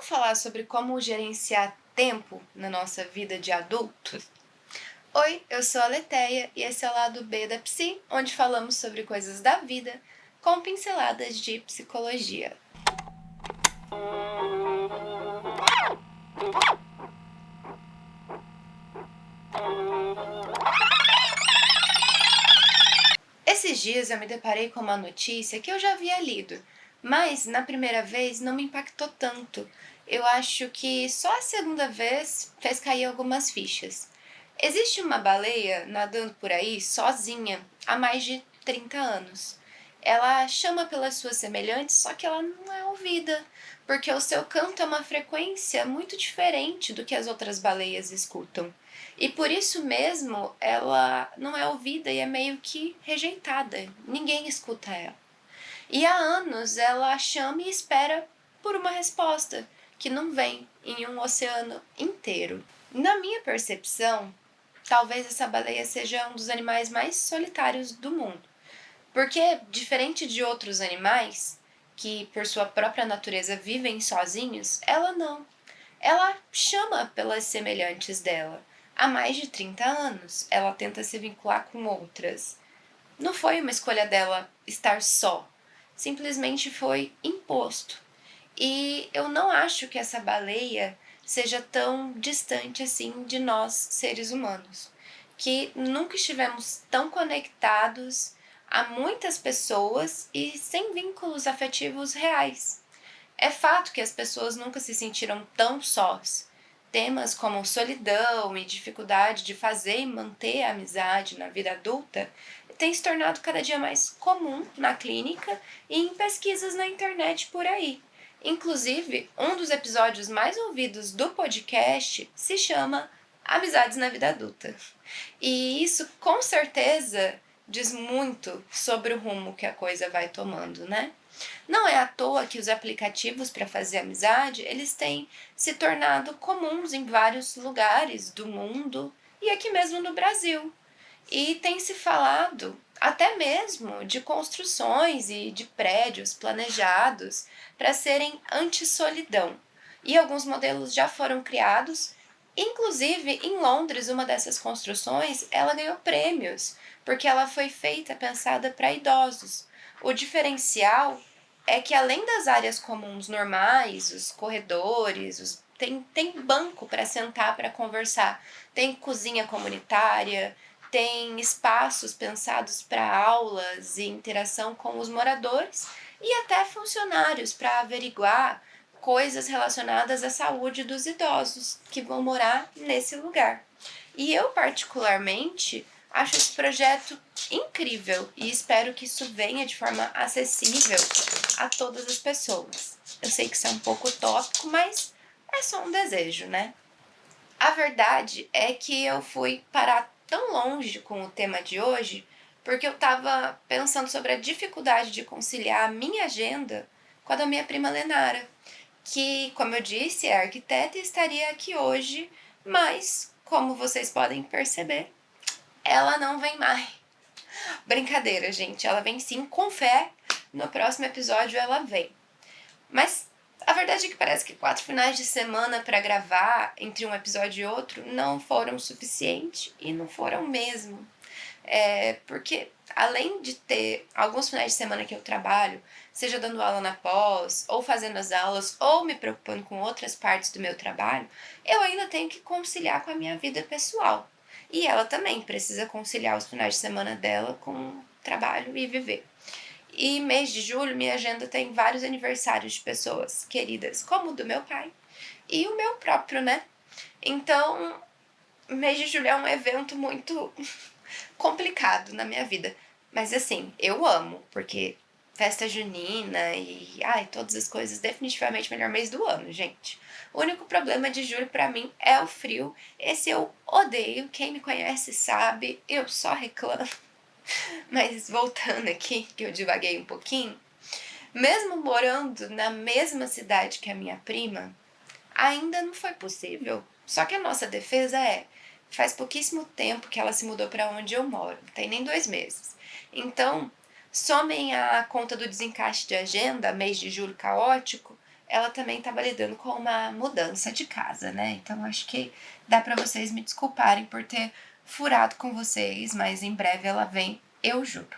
falar sobre como gerenciar tempo na nossa vida de adulto? Oi, eu sou a Leteia e esse é o lado B da Psi, onde falamos sobre coisas da vida com pinceladas de psicologia. Esses dias eu me deparei com uma notícia que eu já havia lido, mas na primeira vez não me impactou tanto. Eu acho que só a segunda vez fez cair algumas fichas. Existe uma baleia nadando por aí sozinha há mais de 30 anos. Ela chama pelas suas semelhantes, só que ela não é ouvida, porque o seu canto é uma frequência muito diferente do que as outras baleias escutam. E por isso mesmo ela não é ouvida e é meio que rejeitada. Ninguém escuta ela. E há anos ela chama e espera por uma resposta que não vem em um oceano inteiro. Na minha percepção, talvez essa baleia seja um dos animais mais solitários do mundo. Porque, diferente de outros animais, que por sua própria natureza vivem sozinhos, ela não. Ela chama pelas semelhantes dela. Há mais de 30 anos, ela tenta se vincular com outras. Não foi uma escolha dela estar só. Simplesmente foi imposto. E eu não acho que essa baleia seja tão distante assim de nós, seres humanos, que nunca estivemos tão conectados a muitas pessoas e sem vínculos afetivos reais. É fato que as pessoas nunca se sentiram tão sós. Temas como solidão e dificuldade de fazer e manter a amizade na vida adulta têm se tornado cada dia mais comum na clínica e em pesquisas na internet por aí. Inclusive, um dos episódios mais ouvidos do podcast se chama Amizades na Vida Adulta. E isso, com certeza, diz muito sobre o rumo que a coisa vai tomando, né? Não é à toa que os aplicativos para fazer amizade, eles têm se tornado comuns em vários lugares do mundo e aqui mesmo no Brasil. E tem se falado até mesmo de construções e de prédios planejados para serem anti-solidão. E alguns modelos já foram criados. Inclusive, em Londres, uma dessas construções, ela ganhou prêmios, porque ela foi feita, pensada para idosos. O diferencial é que, além das áreas comuns normais, os corredores, tem banco para sentar, para conversar, tem cozinha comunitária, tem espaços pensados para aulas e interação com os moradores e até funcionários para averiguar coisas relacionadas à saúde dos idosos que vão morar nesse lugar. E eu, particularmente, acho esse projeto incrível e espero que isso venha de forma acessível a todas as pessoas. Eu sei que isso é um pouco utópico, mas é só um desejo, né? A verdade é que eu fui parar tão longe com o tema de hoje porque eu estava pensando sobre a dificuldade de conciliar a minha agenda com a da minha prima Lenara, que, como eu disse, é arquiteta e estaria aqui hoje, mas, como vocês podem perceber, ela não vem mais. Brincadeira, gente, ela vem sim, com fé, no próximo episódio ela vem. Mas a verdade é que parece que 4 finais de semana para gravar entre um episódio e outro não foram suficientes e não foram mesmo. Porque além de ter alguns finais de semana que eu trabalho, seja dando aula na pós, ou fazendo as aulas, ou me preocupando com outras partes do meu trabalho, eu ainda tenho que conciliar com a minha vida pessoal. E ela também precisa conciliar os finais de semana dela com trabalho e viver. E mês de julho, minha agenda tem vários aniversários de pessoas queridas, como o do meu pai e o meu próprio, né? Então, mês de julho é um evento muito complicado na minha vida. Mas assim, eu amo, porque festa junina e todas as coisas, definitivamente o melhor mês do ano, gente. O único problema de julho pra mim é o frio. Esse eu odeio, quem me conhece sabe, eu só reclamo. Mas voltando aqui, que eu divaguei um pouquinho, mesmo morando na mesma cidade que a minha prima, ainda não foi possível. Só que a nossa defesa faz pouquíssimo tempo que ela se mudou para onde eu moro, não tem nem 2 meses. Então, somem a conta do desencaixe de agenda, mês de julho caótico, ela também estava lidando com uma mudança de casa, né? Então acho que dá para vocês me desculparem por ter furado com vocês, mas em breve ela vem, eu juro.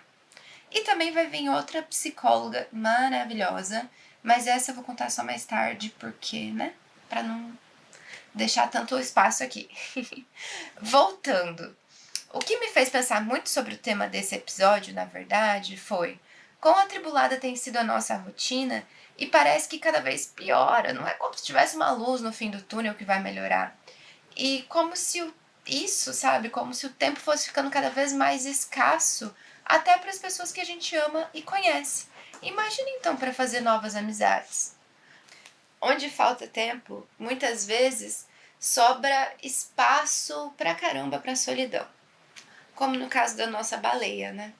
E também vai vir outra psicóloga maravilhosa, mas essa eu vou contar só mais tarde, porque, né? Pra não deixar tanto espaço aqui. Voltando. O que me fez pensar muito sobre o tema desse episódio, na verdade, foi quão atribulada tem sido a nossa rotina e parece que cada vez piora, não é como se tivesse uma luz no fim do túnel que vai melhorar. E como se isso, sabe, como se o tempo fosse ficando cada vez mais escasso, até para as pessoas que a gente ama e conhece. Imagina então para fazer novas amizades. Onde falta tempo, muitas vezes sobra espaço pra caramba pra solidão. Como no caso da nossa baleia, né?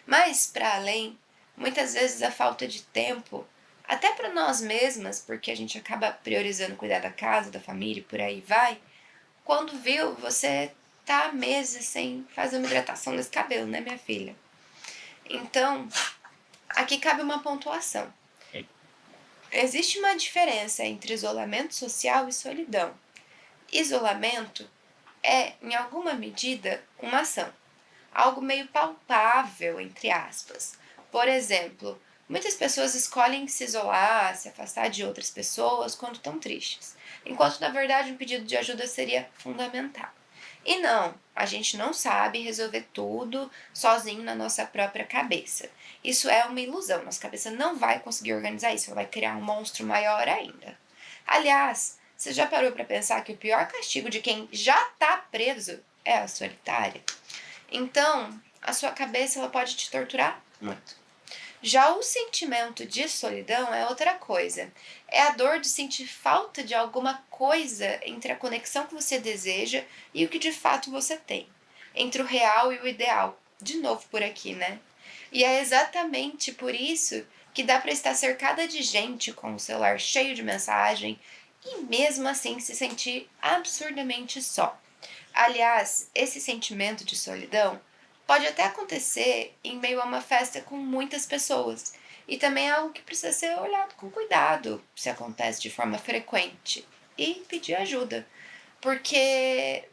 Mas, para além, muitas vezes a falta de tempo, até para nós mesmas, porque a gente acaba priorizando cuidar da casa, da família e por aí vai, quando viu, você tá há meses sem fazer uma hidratação nesse cabelo, né, minha filha? Então, aqui cabe uma pontuação. Existe uma diferença entre isolamento social e solidão. Isolamento é, em alguma medida, uma ação. Algo meio palpável, entre aspas. Por exemplo, muitas pessoas escolhem se isolar, se afastar de outras pessoas quando estão tristes, enquanto na verdade um pedido de ajuda seria fundamental. E não, a gente não sabe resolver tudo sozinho na nossa própria cabeça. Isso é uma ilusão, nossa cabeça não vai conseguir organizar isso, ela vai criar um monstro maior ainda. Aliás, você já parou para pensar que o pior castigo de quem já está preso é a solitária? Então, a sua cabeça ela pode te torturar muito. Já o sentimento de solidão é outra coisa. É a dor de sentir falta de alguma coisa entre a conexão que você deseja e o que de fato você tem. Entre o real e o ideal. De novo por aqui, né? E é exatamente por isso que dá para estar cercada de gente com o celular cheio de mensagem e mesmo assim se sentir absurdamente só. Aliás, esse sentimento de solidão pode até acontecer em meio a uma festa com muitas pessoas. E também é algo que precisa ser olhado com cuidado se acontece de forma frequente. E pedir ajuda. Porque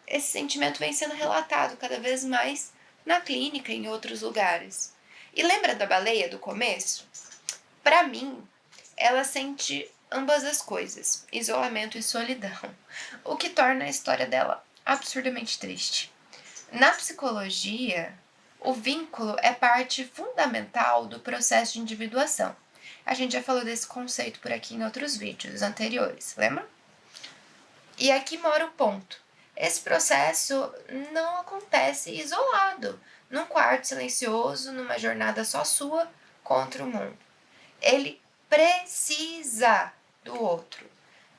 esse sentimento vem sendo relatado cada vez mais na clínica e em outros lugares. E lembra da baleia do começo? Para mim, ela sente ambas as coisas, isolamento e solidão, o que torna a história dela absurdamente triste. Na psicologia, o vínculo é parte fundamental do processo de individuação. A gente já falou desse conceito por aqui em outros vídeos anteriores, lembra? E aqui mora o ponto. Esse processo não acontece isolado, num quarto silencioso, numa jornada só sua contra o mundo. Ele precisa do outro.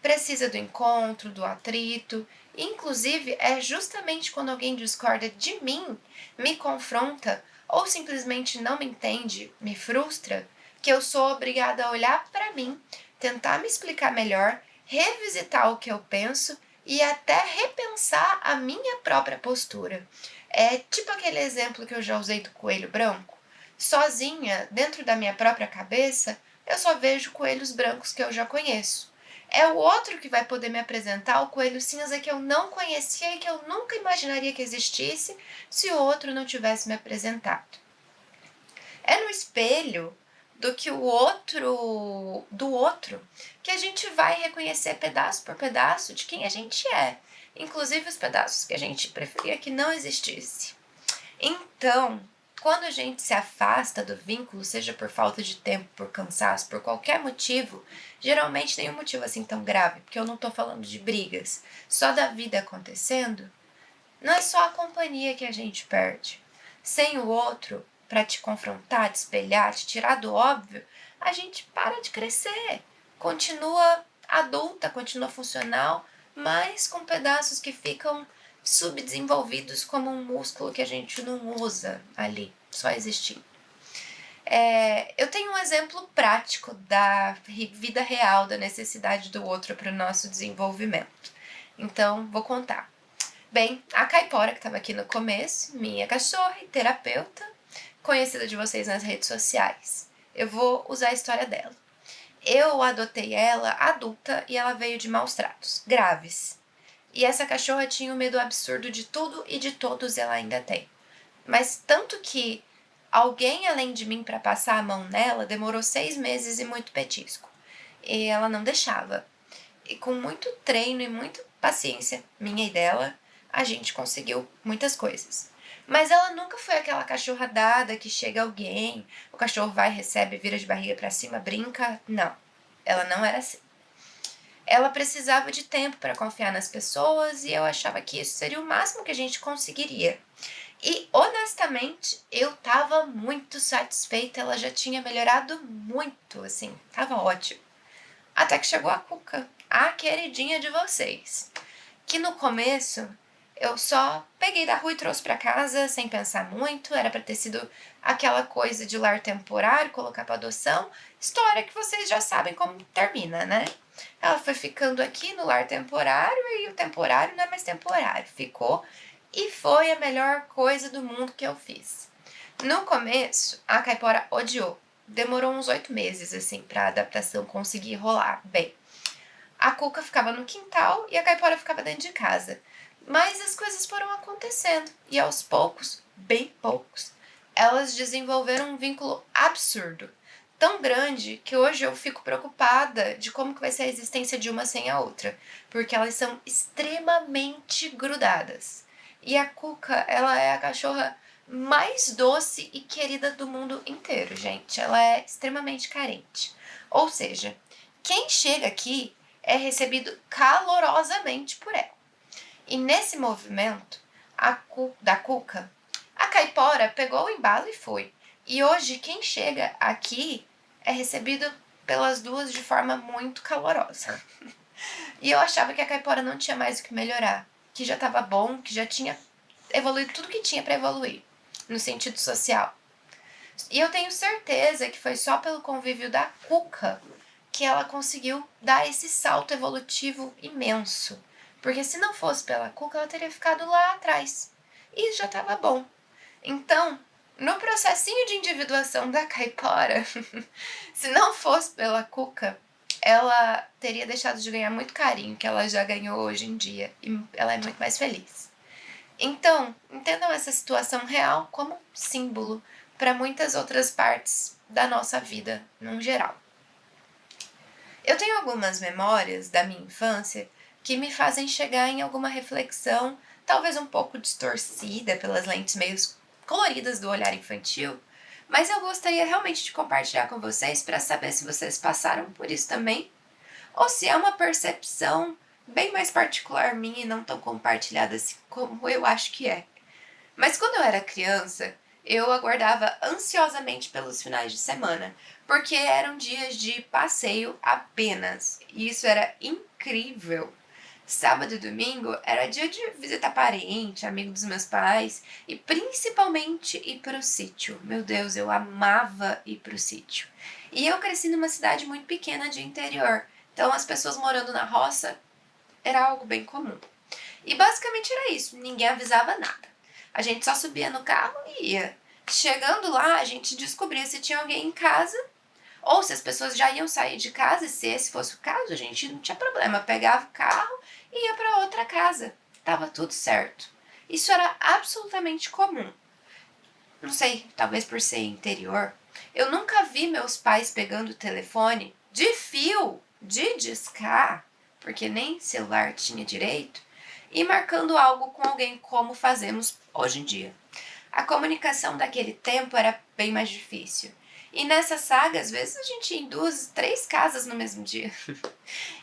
Precisa do encontro, do atrito. Inclusive, é justamente quando alguém discorda de mim, me confronta ou simplesmente não me entende, me frustra, que eu sou obrigada a olhar para mim, tentar me explicar melhor, revisitar o que eu penso e até repensar a minha própria postura. É tipo aquele exemplo que eu já usei do coelho branco. Sozinha, dentro da minha própria cabeça, eu só vejo coelhos brancos que eu já conheço. É o outro que vai poder me apresentar o coelho cinza que eu não conhecia e que eu nunca imaginaria que existisse se o outro não tivesse me apresentado. É no espelho do outro que a gente vai reconhecer pedaço por pedaço de quem a gente é, inclusive os pedaços que a gente preferia que não existisse. Então, quando a gente se afasta do vínculo, seja por falta de tempo, por cansaço, por qualquer motivo, geralmente nenhum motivo assim tão grave, porque eu não tô falando de brigas, só da vida acontecendo, não é só a companhia que a gente perde. Sem o outro, para te confrontar, te espelhar, te tirar do óbvio, a gente para de crescer. Continua adulta, continua funcional, mas com pedaços que ficam subdesenvolvidos como um músculo que a gente não usa ali, só existindo. Eu tenho um exemplo prático da vida real, da necessidade do outro para o nosso desenvolvimento. Então, vou contar. Bem, a Caipora, que estava aqui no começo, minha cachorra e terapeuta, conhecida de vocês nas redes sociais. Eu vou usar a história dela. Eu adotei ela adulta e ela veio de maus tratos graves. E essa cachorra tinha um medo absurdo de tudo e de todos, ela ainda tem. Mas tanto que alguém além de mim para passar a mão nela demorou 6 meses e muito petisco. E ela não deixava. E com muito treino e muita paciência, minha e dela, a gente conseguiu muitas coisas. Mas ela nunca foi aquela cachorra dada que chega alguém, o cachorro vai, recebe, vira de barriga para cima, brinca. Não, ela não era assim. Ela precisava de tempo para confiar nas pessoas e eu achava que isso seria o máximo que a gente conseguiria. E honestamente, eu tava muito satisfeita, ela já tinha melhorado muito, assim, tava ótimo. Até que chegou a Cuca, a queridinha de vocês, que no começo eu só peguei da rua e trouxe pra casa sem pensar muito, era pra ter sido aquela coisa de lar temporário, colocar pra adoção, história que vocês já sabem como termina, né? Ela foi ficando aqui no lar temporário e o temporário não é mais temporário, ficou e foi a melhor coisa do mundo que eu fiz. No começo, a Caipora odiou. Demorou uns 8 meses, assim, pra adaptação conseguir rolar bem. A Cuca ficava no quintal e a Caipora ficava dentro de casa. Mas as coisas foram acontecendo e aos poucos, bem poucos, elas desenvolveram um vínculo absurdo. Tão grande que hoje eu fico preocupada de como que vai ser a existência de uma sem a outra. Porque elas são extremamente grudadas. E a Cuca, ela é a cachorra mais doce e querida do mundo inteiro, gente. Ela é extremamente carente. Ou seja, quem chega aqui é recebido calorosamente por ela. E nesse movimento da Cuca, a Caipora pegou o embalo e foi. E hoje quem chega aqui é recebido pelas duas de forma muito calorosa. E eu achava que a Caipora não tinha mais o que melhorar, que já estava bom, que já tinha evoluído tudo que tinha para evoluir, no sentido social. E eu tenho certeza que foi só pelo convívio da Cuca que ela conseguiu dar esse salto evolutivo imenso. Porque se não fosse pela Cuca, ela teria ficado lá atrás. E já estava bom. Então, no processinho de individuação da Caipora, se não fosse pela Cuca, ela teria deixado de ganhar muito carinho que ela já ganhou hoje em dia. E ela é muito mais feliz. Então, entendam essa situação real como símbolo para muitas outras partes da nossa vida, no geral. Eu tenho algumas memórias da minha infância que me fazem chegar em alguma reflexão, talvez um pouco distorcida pelas lentes meio coloridas do olhar infantil, mas eu gostaria realmente de compartilhar com vocês para saber se vocês passaram por isso também, ou se é uma percepção bem mais particular minha e não tão compartilhada assim como eu acho que é. Mas quando eu era criança, eu aguardava ansiosamente pelos finais de semana, porque eram dias de passeio apenas, e isso era incrível. Sábado e domingo era dia de visitar parente, amigo dos meus pais e principalmente ir pro sítio. Meu Deus, eu amava ir pro sítio. E eu cresci numa cidade muito pequena de interior, então as pessoas morando na roça era algo bem comum. E basicamente era isso, ninguém avisava nada. A gente só subia no carro e ia. Chegando lá, a gente descobria se tinha alguém em casa ou se as pessoas já iam sair de casa, e se esse fosse o caso, a gente não tinha problema. Pegava o carro e ia para outra casa. Tava tudo certo. Isso era absolutamente comum. Não sei, talvez por ser interior. Eu nunca vi meus pais pegando o telefone de fio, de discar, porque nem celular tinha direito, e marcando algo com alguém como fazemos hoje em dia. A comunicação daquele tempo era bem mais difícil. E nessa saga, às vezes a gente ia em 2, 3 casas no mesmo dia.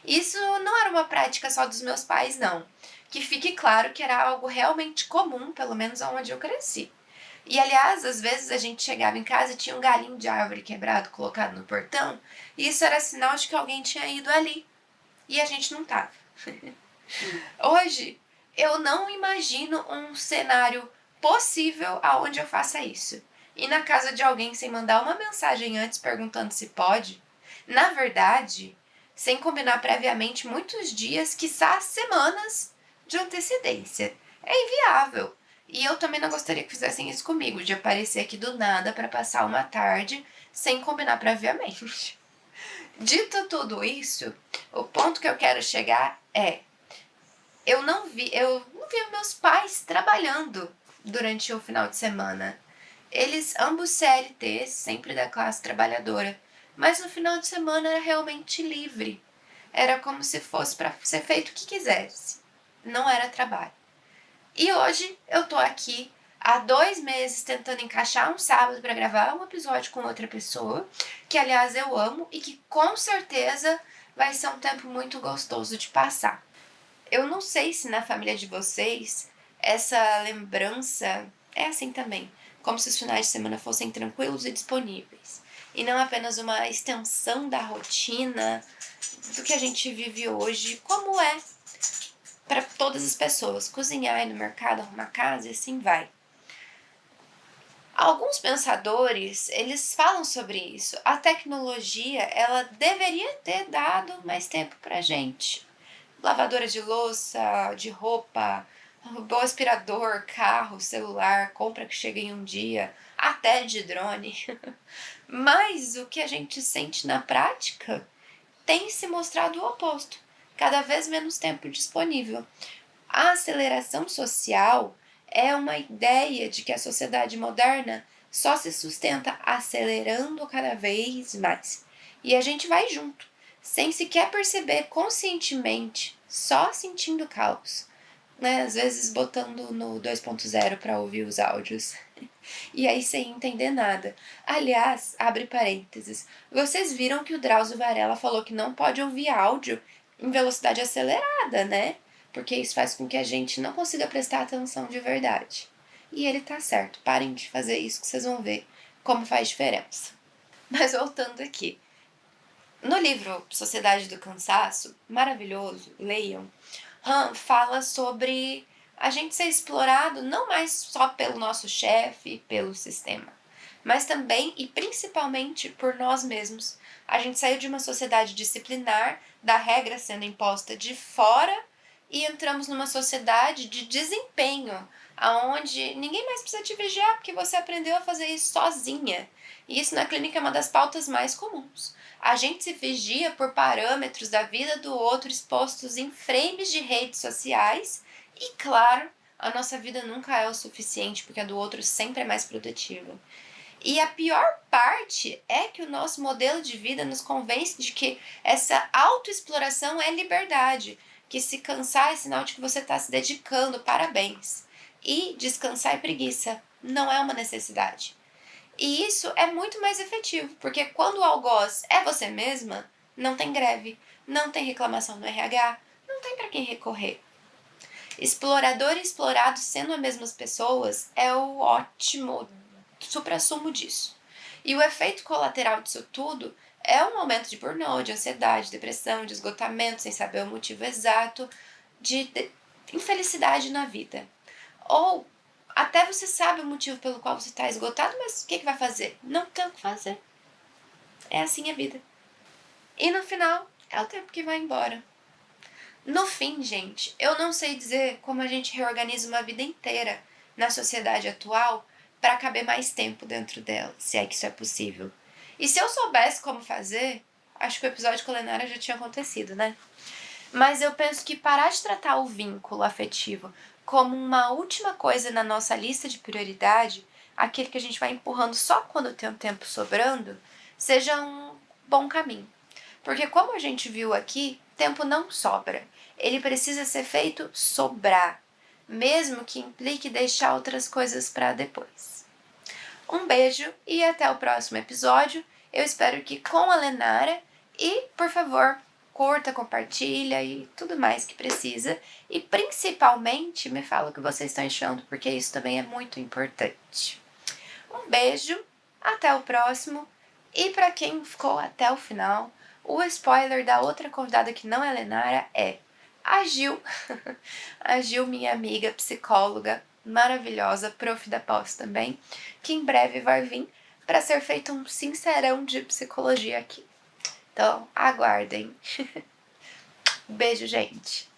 Isso não era uma prática só dos meus pais, não. Que fique claro que era algo realmente comum, pelo menos onde eu cresci. E aliás, às vezes a gente chegava em casa e tinha um galinho de árvore quebrado colocado no portão, e isso era sinal de que alguém tinha ido ali. E a gente não tava. Hoje, eu não imagino um cenário possível aonde eu faça isso. Ir na casa de alguém sem mandar uma mensagem antes perguntando se pode. Na verdade, sem combinar previamente muitos dias, quiçá semanas de antecedência. É inviável. E eu também não gostaria que fizessem isso comigo, de aparecer aqui do nada para passar uma tarde sem combinar previamente. Dito tudo isso, o ponto que eu quero chegar é: eu não vi meus pais trabalhando durante o final de semana. Eles, ambos CLTs, sempre da classe trabalhadora, mas no final de semana era realmente livre. Era como se fosse para ser feito o que quisesse. Não era trabalho. E hoje eu tô aqui há 2 meses tentando encaixar um sábado para gravar um episódio com outra pessoa, que aliás eu amo e que com certeza vai ser um tempo muito gostoso de passar. Eu não sei se na família de vocês essa lembrança é assim também, como se os finais de semana fossem tranquilos e disponíveis, e não apenas uma extensão da rotina do que a gente vive hoje, como é para todas as pessoas, cozinhar, ir no mercado, arrumar casa e assim vai. Alguns pensadores, eles falam sobre isso. A tecnologia, ela deveria ter dado mais tempo pra gente. Lavadora de louça, de roupa, robô aspirador, carro, celular, compra que chega em um dia, até de drone. Mas o que a gente sente na prática tem se mostrado o oposto. Cada vez menos tempo disponível. A aceleração social é uma ideia de que a sociedade moderna só se sustenta acelerando cada vez mais. E a gente vai junto, sem sequer perceber conscientemente, só sentindo caos. Né? Às vezes botando no 2.0 para ouvir os áudios. E aí sem entender nada. Aliás, abre parênteses, vocês viram que o Drauzio Varela falou que não pode ouvir áudio em velocidade acelerada, né? Porque isso faz com que a gente não consiga prestar atenção de verdade. E ele tá certo, parem de fazer isso que vocês vão ver como faz diferença. Mas voltando aqui. No livro Sociedade do Cansaço, maravilhoso, leiam, Han fala sobre a gente ser explorado não mais só pelo nosso chefe, pelo sistema, mas também e principalmente por nós mesmos. A gente saiu de uma sociedade disciplinar, da regra sendo imposta de fora, e entramos numa sociedade de desempenho, aonde ninguém mais precisa te vigiar porque você aprendeu a fazer isso sozinha. E isso na clínica é uma das pautas mais comuns. A gente se vigia por parâmetros da vida do outro expostos em frames de redes sociais e, claro, a nossa vida nunca é o suficiente porque a do outro sempre é mais produtiva. E a pior parte é que o nosso modelo de vida nos convence de que essa autoexploração é liberdade, que se cansar é sinal de que você está se dedicando, parabéns. E descansar é preguiça, não é uma necessidade. E isso é muito mais efetivo, porque quando o algoz é você mesma, não tem greve, não tem reclamação no RH, não tem para quem recorrer. Explorador e explorado sendo as mesmas pessoas é o ótimo suprassumo disso. E o efeito colateral disso tudo é um aumento de burnout, de ansiedade, depressão, de esgotamento sem saber o motivo exato, de infelicidade na vida. Ou até você sabe o motivo pelo qual você está esgotado, mas o que vai fazer? Não tem o que fazer. É assim a vida. E no final, é o tempo que vai embora. No fim, gente, eu não sei dizer como a gente reorganiza uma vida inteira na sociedade atual para caber mais tempo dentro dela, se é que isso é possível. E se eu soubesse como fazer, acho que o episódio com a Lenara já tinha acontecido, né? Mas eu penso que parar de tratar o vínculo afetivo como uma última coisa na nossa lista de prioridade, aquele que a gente vai empurrando só quando tem um tempo sobrando, seja um bom caminho. Porque como a gente viu aqui, tempo não sobra. Ele precisa ser feito sobrar, mesmo que implique deixar outras coisas para depois. Um beijo e até o próximo episódio. Eu espero que com a Lenara e, por favor, curta, compartilha e tudo mais que precisa. E principalmente me fala o que vocês estão achando, porque isso também é muito importante. Um beijo, até o próximo. E para quem ficou até o final, o spoiler da outra convidada que não é Lenara é a Gil. A Gil, minha amiga psicóloga maravilhosa, prof da pós também, que em breve vai vir para ser feito um sincerão de psicologia aqui. Então, aguardem. Beijo, gente.